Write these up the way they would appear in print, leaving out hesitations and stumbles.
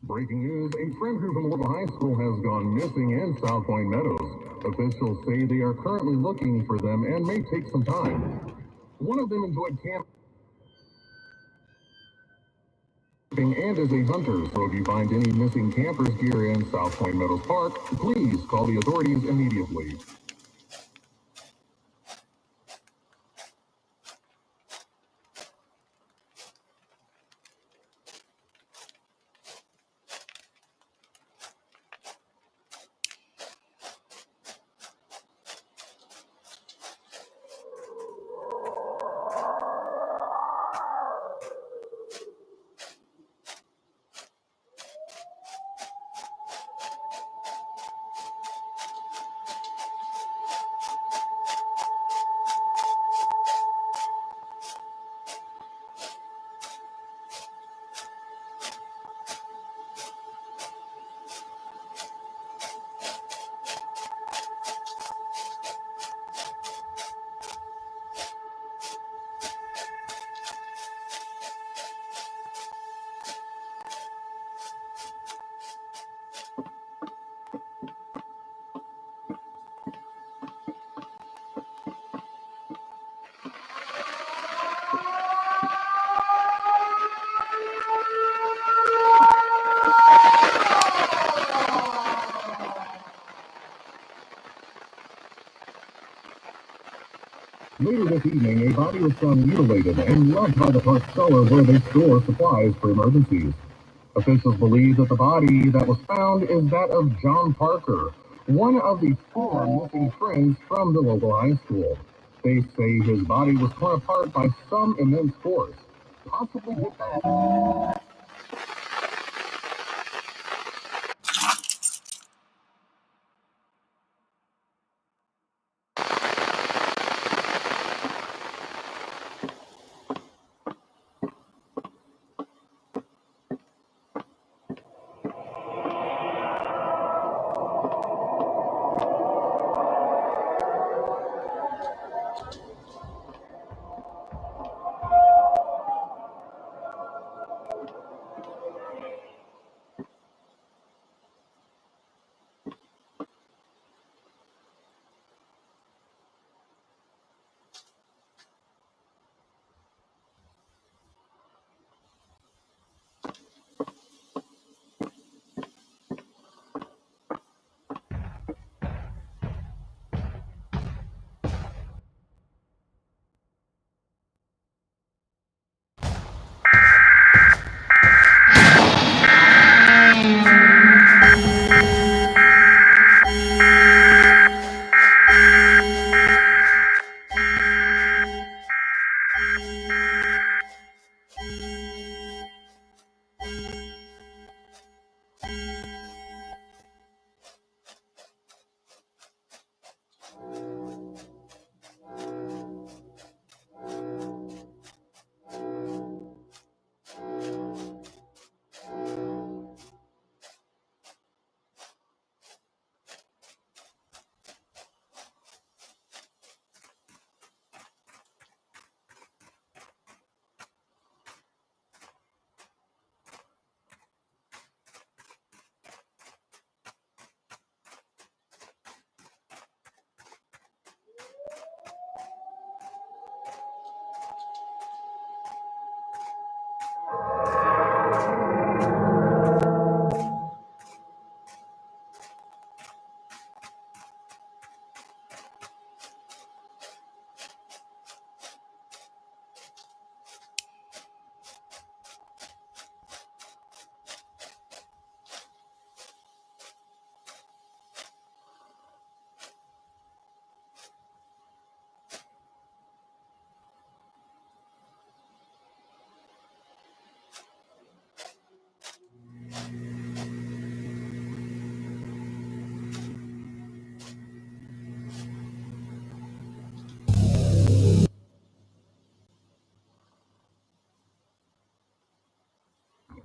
Breaking news, a friend group from a local high school has gone missing in South Point Meadows. Officials say they are currently looking for them and may take some time. One of them enjoyed camping and is a hunter, so if you find any missing campers gear in South Point Meadows Park, please call the authorities immediately. Later this evening, a body was found mutilated and left by the park cellar where they store supplies for emergencies. Officials believe that the body that was found is that of John Parker, one of the four missing friends from the local high school. They say his body was torn apart by some immense force, possibly hit by.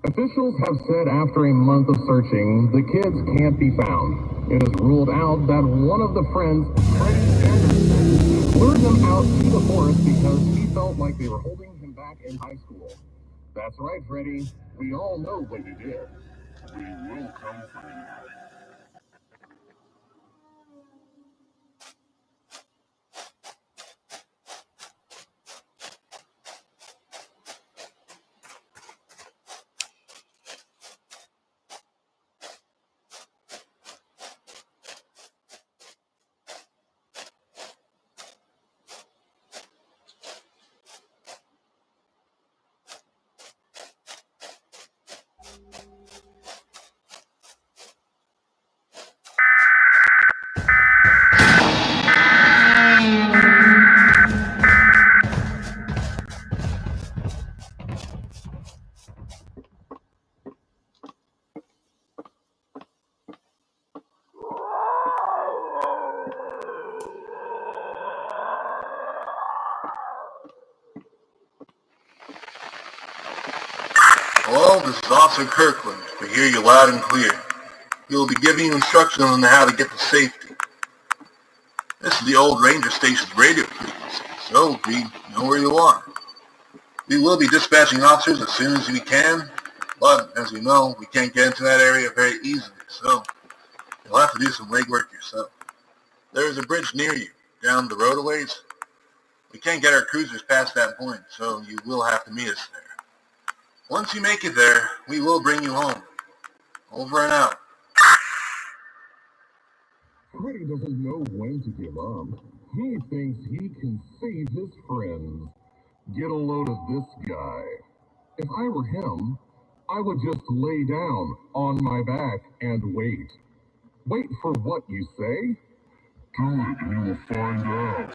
Officials have said after a month of searching, the kids can't be found. It is ruled out that one of the friends, Freddie Anderson, lured them out to the forest because he felt like they were holding him back in high school. That's right, Freddie. We all know what you did. We will come for you. Hello, this is Officer Kirkland. We hear you loud and clear. He will be giving you instructions on how to get to safety. This is the old ranger station's radio frequency, so we know where you are. We will be dispatching officers as soon as we can, but as you know, we can't get into that area very easily, so you'll have to do some legwork yourself. There is a bridge near you, down the road a ways. We can't get our cruisers past that point, so you will have to meet us there. Once you make it there, we will bring you home. Over and out. Freddy doesn't know when to give up. He thinks he can save his friends. Get a load of this guy. If I were him, I would just lay down on my back and wait. Wait for what you say? Do it, and you will find out.